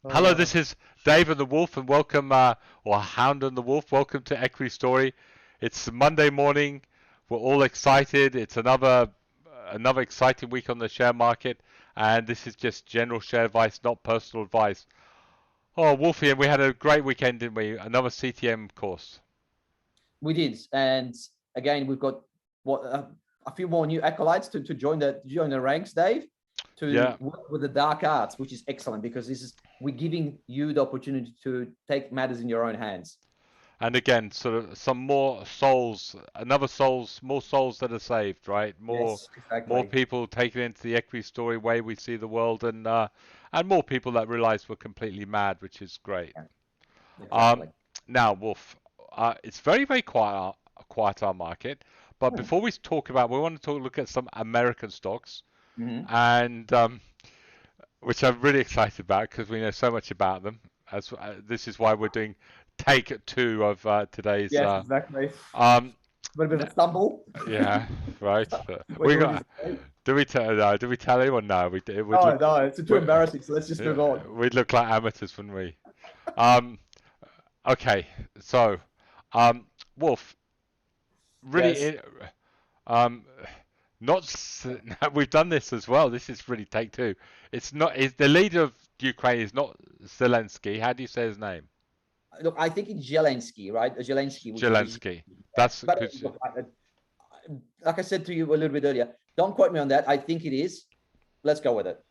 Hello, this is Dave and the Wolf, and welcome, or Hound and the Wolf. Welcome to Equity Story. It's Monday morning. We're all excited. It's another exciting week on the share market, and this is just general share advice, not personal advice. Oh, Wolfie, and we had a great weekend, didn't we? Another CTM course. We did, and again, we've got a few more new acolytes to join the ranks, Dave. Work with the dark arts, which is excellent because we're giving you the opportunity to take matters in your own hands. And again, sort of some more souls, more souls that are saved, right? More people taken into the equity story way we see the world, and more people that realize we're completely mad, which is great. Yeah, exactly. Now, Wolf, it's very, very quiet our market. But before we talk about, we want to look at some American stocks. And which I'm really excited about because we know so much about them. This is why we're doing take 2 of today's. Yes, exactly. A bit of a stumble. Yeah, right. Do we tell him or no? No, it's too embarrassing. So let's just move on. We'd look like amateurs, wouldn't we? Okay, so Wolf, really, we've done this as well. This is really take 2. The leader of Ukraine is not Zelensky. How do you say his name? Look, I think it's Zelensky, right? Zelensky. That's look, like I said to you a little bit earlier. Don't quote me on that. I think it is. Let's go with it.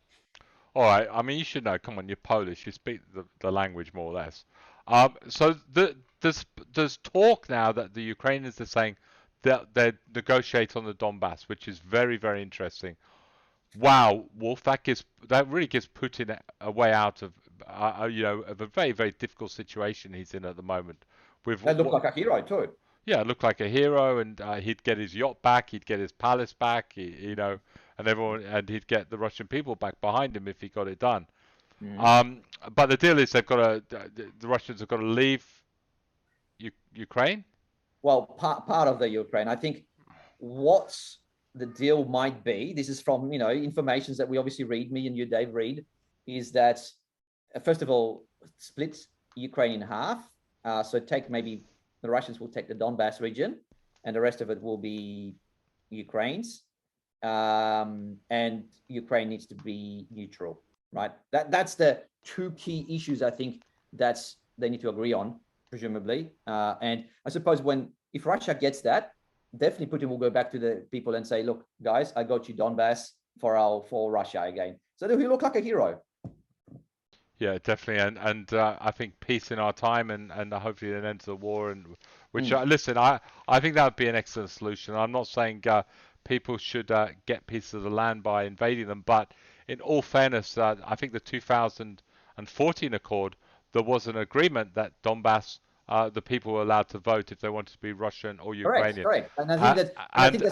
All right. I mean, you should know. Come on, you're Polish. You speak the language more or less. So there's talk now that the Ukrainians are saying that they negotiate on the Donbass, which is very, very interesting. Wow, Wolf, that really gives Putin a way out of of a very, very difficult situation he's in at the moment. That looked like a hero too. Yeah, it looked like a hero, and he'd get his yacht back, he'd get his palace back, and he'd get the Russian people back behind him if he got it done. But the deal is the Russians have got to leave Ukraine. Well, part of the Ukraine. I think what the deal might be, this is from information that we obviously read, me and you, Dave, read, is that first of all, split Ukraine in half. So maybe the Russians will take the Donbass region, and the rest of it will be Ukraine's. And Ukraine needs to be neutral, right? That's the 2 key issues I think they need to agree on, presumably. And I suppose if Russia gets that, definitely Putin will go back to the people and say, look, guys, I got you Donbass for Russia again. So he'll look like a hero. Yeah, definitely. And I think peace in our time and hopefully an end to the war. And listen, I think that would be an excellent solution. I'm not saying people should get pieces of the land by invading them, but in all fairness, I think the 2014 accord, there was an agreement that Donbass, the people were allowed to vote if they wanted to be Russian or Ukrainian. Correct. And I think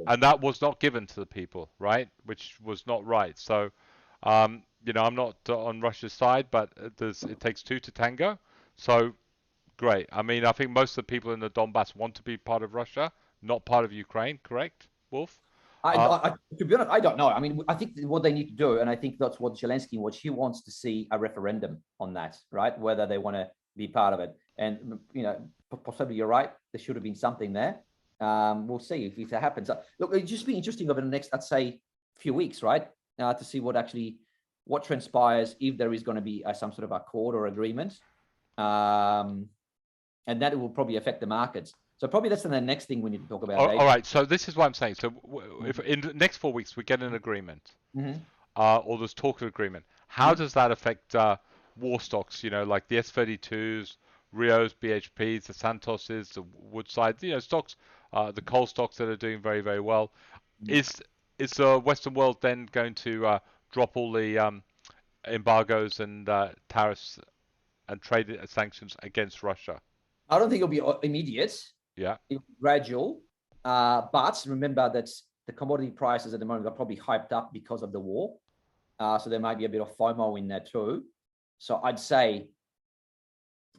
that was not given to the people, right? Which was not right. So, I'm not on Russia's side, but it takes 2 to tango. So, great. I mean, I think most of the people in the Donbass want to be part of Russia, not part of Ukraine. Correct, Wolf? To be honest, I don't know. I mean, I think what they need to do, and I think that's what Zelensky he wants to see a referendum on that, right? Whether they want to be part of it. And, possibly you're right. There should have been something there. We'll see if that happens. Look, it'll just be interesting over the next, I'd say, few weeks, right? To see what transpires, if there is going to be some sort of accord or agreement. And that will probably affect the markets. So probably that's the next thing we need to talk about. All right. So this is what I'm saying. So if in the next 4 weeks we get an agreement, or there's talk of agreement, how does that affect war stocks? Like the S32s, Rios, BHPs, the Santoses, the Woodside, stocks, the coal stocks that are doing very, very well. Is the Western world then going to drop all the embargoes and tariffs and trade sanctions against Russia? I don't think it'll be immediate. Yeah. It'll be gradual. But remember that the commodity prices at the moment are probably hyped up because of the war. So there might be a bit of FOMO in there too. So I'd say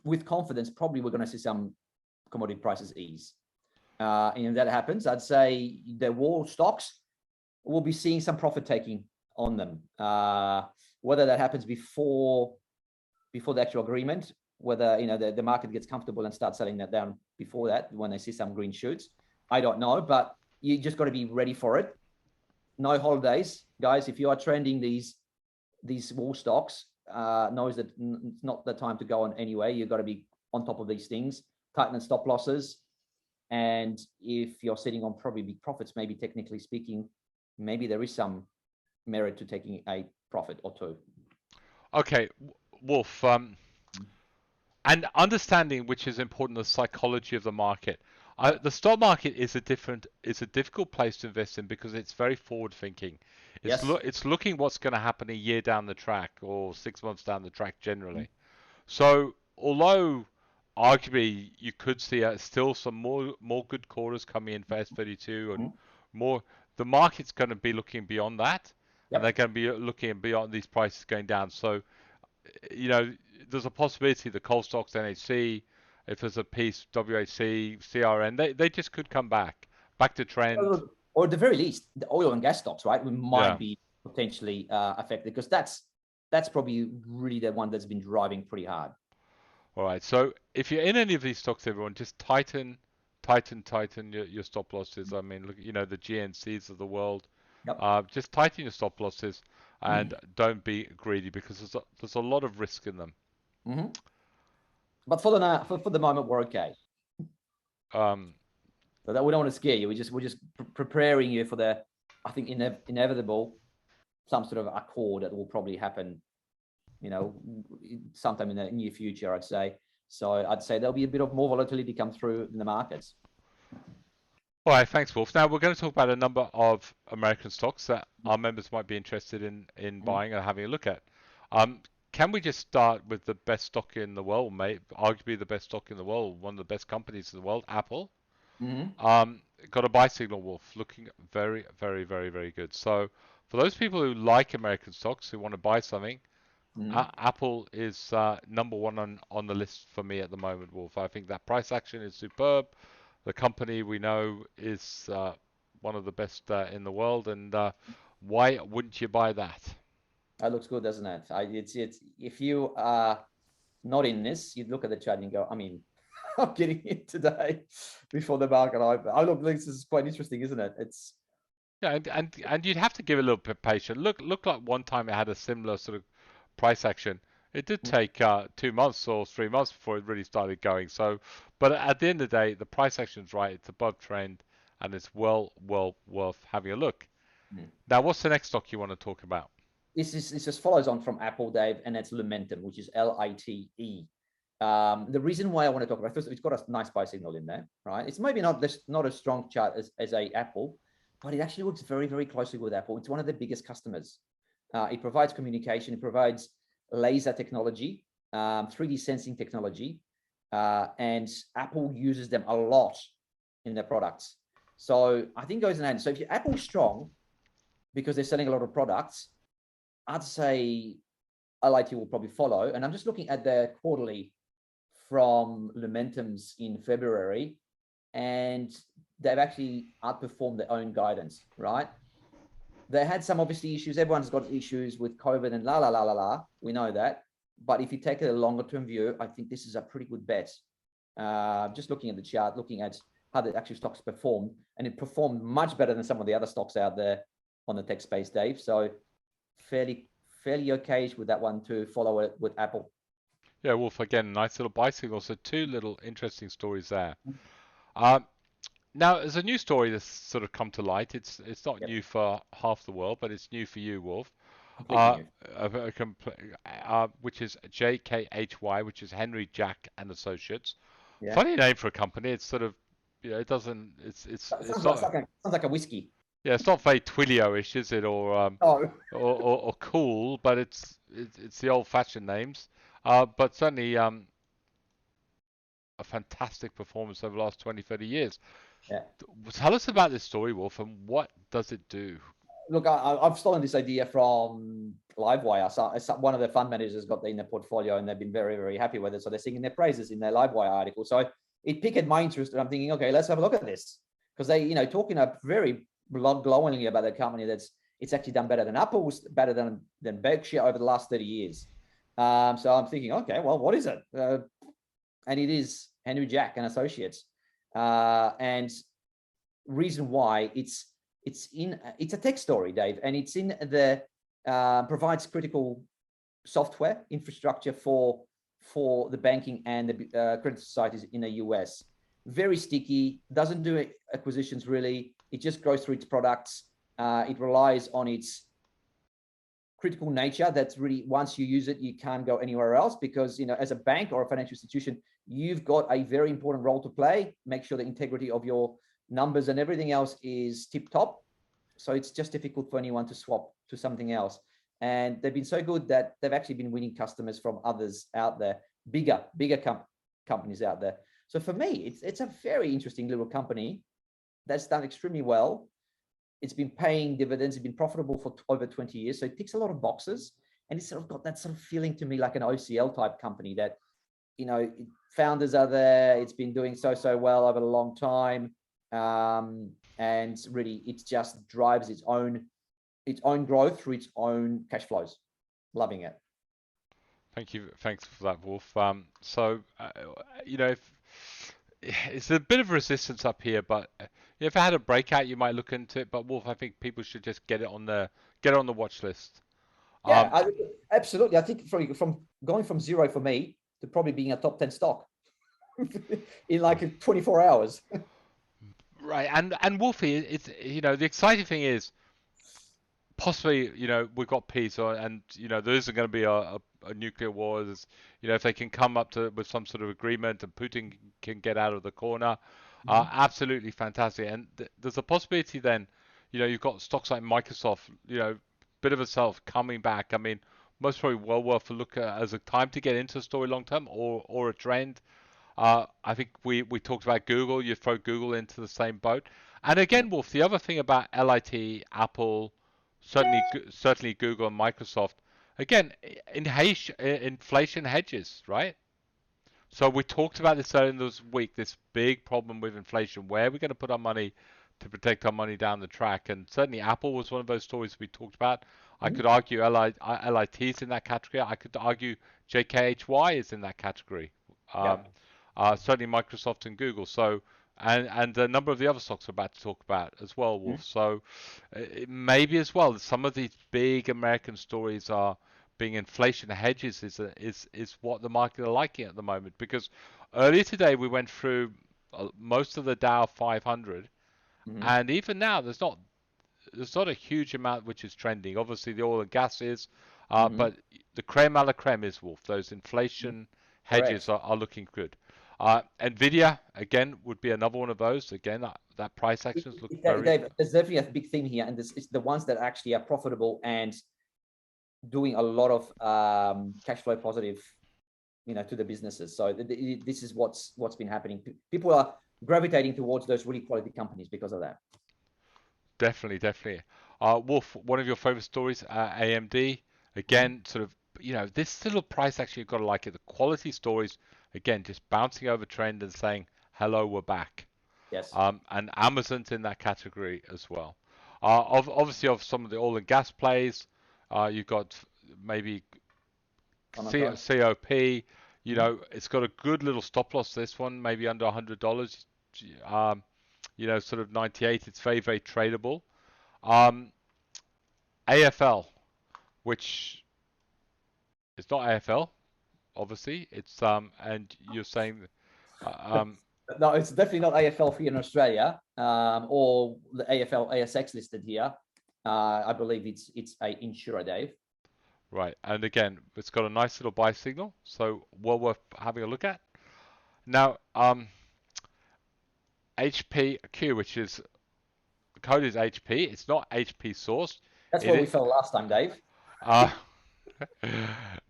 with confidence, probably we're going to see some commodity prices ease. And if that happens, I'd say the war stocks will be seeing some profit taking on them. Whether that happens before the actual agreement, whether the market gets comfortable and starts selling that down before that, when they see some green shoots, I don't know. But you just got to be ready for it. No holidays, guys. If you are trending these wall stocks, knows that it's not the time to go on anyway. You've got to be on top of these things, tighten stop losses. And if you're sitting on probably big profits, maybe technically speaking, maybe there is some merit to taking a profit or two. Okay, Wolf. And understanding, which is important, the psychology of the market. The stock market is a difficult place to invest in because it's very forward thinking. It's looking what's going to happen a year down the track or 6 months down the track generally. So although arguably you could see still some more good quarters coming in for S32 and more, the market's going to be looking beyond that, and they're going to be looking beyond these prices going down. So there's a possibility the coal stocks, NHC, if there's a piece, WHC, CRN, they just could come back to trend. Or at the very least, the oil and gas stocks, right? We might be potentially affected because that's probably really the one that's been driving pretty hard. All right. So if you're in any of these stocks, everyone, just tighten your stop losses. I mean, look, the GNCs of the world. Just tighten your stop losses and don't be greedy because there's a lot of risk in them. But for the moment, we're okay. So that we don't want to scare you. We're just preparing you for the, I think, inevitable, some sort of accord that will probably happen, sometime in the near future, I'd say. So I'd say there'll be a bit of more volatility come through in the markets. All right, thanks, Wolf. Now we're going to talk about a number of American stocks that our members might be interested in buying and having a look at. Can we just start with the best stock in the world, mate? Arguably the best stock in the world, one of the best companies in the world, Apple. Got a buy signal, Wolf, looking very, very, very, very good. So for those people who like American stocks, who want to buy something, Apple is number one on the list for me at the moment, Wolf. I think that price action is superb. The company we know is one of the best in the world, and why wouldn't you buy that? That looks good, doesn't it? It's if you are not in this, you'd look at the chart and go, I mean, I'm getting it today before the market open. I look, this is quite interesting, isn't it? It's and you'd have to give it a little bit patient. Look like one time it had a similar sort of price action. It did take 2 months or 3 months before it really started going. So, but at the end of the day, the price action's right. It's above trend, and it's well worth having a look. Now, what's the next stock you want to talk about? This just follows on from Apple, Dave, and it's Lumentum, which is LITE. The reason why I want to talk about, first, it's got a nice buy signal in there, right? It's maybe not a strong chart as a Apple, but it actually works very, very closely with Apple. It's one of the biggest customers. It provides communication, it provides laser technology, 3D sensing technology, and Apple uses them a lot in their products. So I think it goes in hand. So if you're Apple strong, because they're selling a lot of products, I'd say LIT will probably follow. And I'm just looking at the quarterly from Lumentum's in February, and they've actually outperformed their own guidance, right? They had some obviously issues. Everyone's got issues with COVID and la. We know that. But if you take a longer term view, I think this is a pretty good bet. Just looking at the chart, looking at how the actual stocks performed, and it performed much better than some of the other stocks out there on the tech space, Dave. So fairly okay with that one to follow it with Apple. Yeah, Wolf, again, nice little buy signal. So two little interesting stories there. Now, there's a new story that's sort of come to light. It's not new for half the world, but it's new for you, Wolf. Which is JKHY, which is Henry Jack and Associates. Yeah. Funny name for a company. It's sort of, it doesn't. Sounds like a whiskey. Yeah, it's not very Twilio-ish, is it, or cool, but it's the old-fashioned names. But certainly a fantastic performance over the last 20, 30 years. Yeah. Tell us about this story, Wolf, and what does it do? Look, I've stolen this idea from Livewire. So one of the fund managers got it in their portfolio, and they've been very, very happy with it. So they're singing their praises in their Livewire article. So it piqued my interest, and I'm thinking, okay, let's have a look at this, because they, talking very glowingly about the company that's It's actually done better than Apple, better than Berkshire over the last 30 years. So I'm thinking, okay, well, what is it? And it is Henry Jack and Associates. And reason why it's a tech story, Dave, and it's in the provides critical software infrastructure for the banking and the credit societies in the US. Very sticky, doesn't do acquisitions really. It just goes through its products. It relies on its critical nature. That's really, once you use it, you can't go anywhere else, because, as a bank or a financial institution, you've got a very important role to play. Make sure the integrity of your numbers and everything else is tip top. So it's just difficult for anyone to swap to something else. And they've been so good that they've actually been winning customers from others out there, bigger companies out there. So for me, it's a very interesting little company that's done extremely well. It's been paying dividends. It's been profitable for over 20 years. So it ticks a lot of boxes. And it's sort of got that sort of feeling to me like an OCL type company that, founders are there. It's been doing so well over a long time. And really, it just drives its own growth through its own cash flows. Loving it. Thank you. Thanks for that, Wolf. If it's a bit of resistance up here, but if I had a breakout, you might look into it. But Wolf, I think people should just get it on the watch list. Yeah, absolutely. I think from going from zero for me to probably being a top 10 stock in like 24 hours. Right, and Wolfie, it's the exciting thing is possibly we've got peace, and there isn't going to be a nuclear war. If they can come up with some sort of agreement and Putin can get out of the corner, absolutely fantastic. And there's a possibility then, you've got stocks like Microsoft, bit of a self coming back. I mean, most probably well worth a look at as a time to get into a story long term or a trend. I think we talked about Google. You throw Google into the same boat. And again, Wolf, the other thing about LIT, Apple, certainly Google and Microsoft, again, inflation hedges, right? So we talked about this earlier in this week, this big problem with inflation. Where are we going to put our money to protect our money down the track? And certainly Apple was one of those stories we talked about. I could argue LIT is in that category. I could argue JKHY is in that category. Certainly Microsoft and Google. So and a number of the other stocks we're about to talk about as well, Wolf. So maybe as well, some of these big American stories are being inflation hedges is what the market are liking at the moment. Because earlier today we went through most of the Dow 500, and even now there's not a huge amount which is trending. Obviously the oil and gas is, but the creme a la creme is, Wolf. Those inflation hedges are looking good. Nvidia again would be another one of those. Again, that price actions look very. Dave, there's definitely a big theme here, and it's the ones that actually are profitable and doing a lot of cash flow positive, to the businesses. So this is what's been happening. People are gravitating towards those really quality companies because of that. Definitely. Wolf, one of your favorite stories, AMD. Again, sort of, this little price action, you've got to like it. The quality stories, again, just bouncing over trend and saying, hello, we're back. Yes. And Amazon's in that category as well. Obviously, of some of the oil and gas plays, you've got maybe COP. It's got a good little stop loss, this one, maybe under $100. Sort of 98. It's very, very tradable. AFL, which is not AFL, obviously. It's and you're saying no, it's definitely not AFL here in Australia, or the AFL ASX listed here. I believe it's a insurer, Dave. Right, and again, it's got a nice little buy signal, so well worth having a look at. Now, HPQ, which is the code is HP. It's not HP sourced. That's where we fell last time, Dave.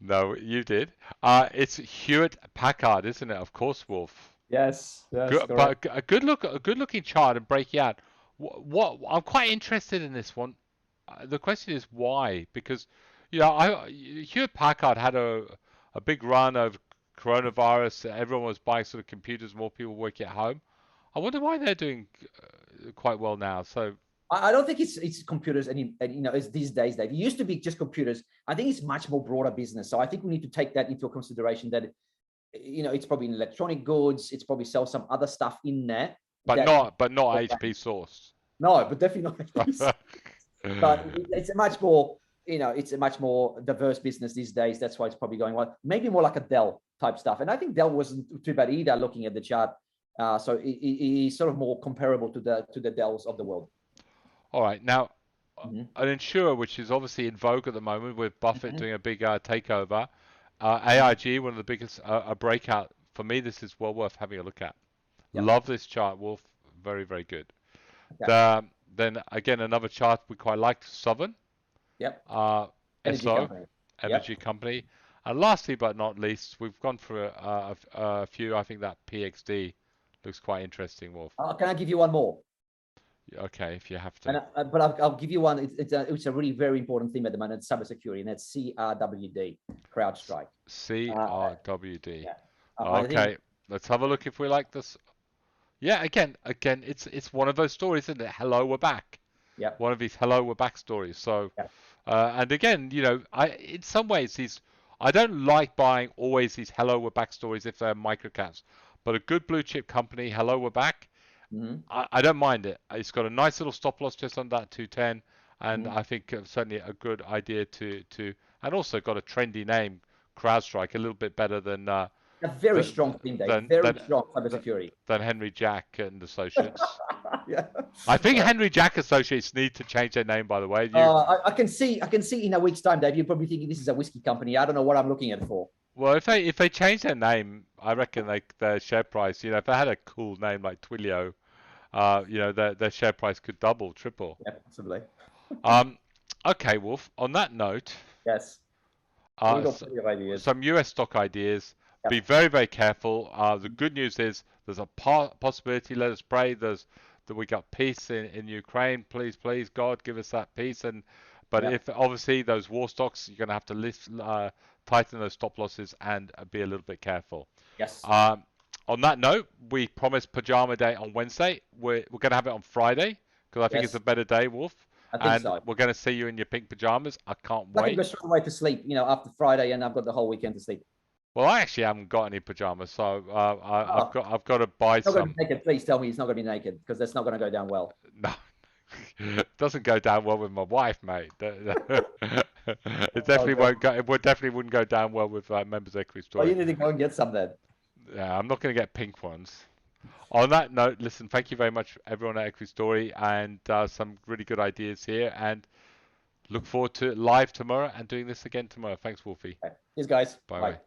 No, you did. It's Hewlett Packard, isn't it? Of course, Wolf. Yes. But a good looking chart and breaking out. What I'm quite interested in this one. The question is why? Because Hewlett Packard had a big run of coronavirus. Everyone was buying sort of computers. More people working at home. I wonder why they're doing quite well now. So I don't think it's computers and it's these days, Dave. It used to be just computers. I think it's much more broader business. So I think we need to take that into consideration that, it's probably in electronic goods. It's probably sell some other stuff in there. But not HP source. No, but definitely not HP source. But it's a much more, it's a much more diverse business these days. That's why it's probably going well. Maybe more like a Dell type stuff. And I think Dell wasn't too bad either looking at the chart. So it's sort of more comparable to the Dells of the world. All right. Now, an insurer which is obviously in vogue at the moment with Buffett doing a big takeover, AIG, one of the biggest, a breakout. For me, this is well worth having a look at. Yep. Love this chart, Wolf. Very, very good. Okay. Then again, another chart we quite liked, Southern. Yep. Energy company. And lastly but not least, we've gone for a few. I think that PXD looks quite interesting, Wolf. Can I give you one more? Okay, if you have to. But I'll give you one. It's a really very important theme at the moment. It's cybersecurity, and that's CRWD, CrowdStrike. CRWD. Okay, let's have a look if we like this. Yeah, again, it's one of those stories, isn't it? Hello, we're back. Yeah. One of these hello, we're back stories. So, and again, in some ways, I don't like buying always these hello, we're back stories if they're microcaps, but a good blue chip company, hello, we're back. I don't mind it. It's got a nice little stop loss just on that 210, and I think certainly a good idea to and also got a trendy name, CrowdStrike, a little bit better than a very strong thing, Dave. Very strong cybersecurity than Henry Jack and Associates. Yeah. I think Henry Jack Associates need to change their name, by the way. I can see in a week's time, Dave. You're probably thinking this is a whiskey company. I don't know what I'm looking at for. Well, if they change their name, I reckon their share price, if they had a cool name like Twilio, their share price could double, triple. Yeah, possibly. Okay, Wolf. On that note, yes, some US stock ideas. Yep. Be very, very careful. The good news is there's a possibility. Let us pray. That we got peace in Ukraine. Please, God, give us that peace. But if obviously those war stocks, you're going to have to tighten those stop losses and be a little bit careful. Yes. On that note, we promised Pajama Day on Wednesday. We're going to have it on Friday because I think it's a better day, Wolf. I think so. We're going to see you in your pink pajamas. I can't wait. I can go straight away to sleep, after Friday, and I've got the whole weekend to sleep. Well, I actually haven't got any pajamas, so I've got to buy some. Not going to be naked. Please tell me it's not going to be naked because that's not going to go down well. No, it doesn't go down well with my wife, mate. It definitely won't go. It definitely wouldn't go down well with members of Equities Story. Oh, you need to go and get some then. Yeah, I'm not going to get pink ones. On that note, listen, thank you very much, everyone at Equities Story, and some really good ideas here. And look forward to live tomorrow and doing this again tomorrow. Thanks, Wolfie. Cheers, guys. Bye.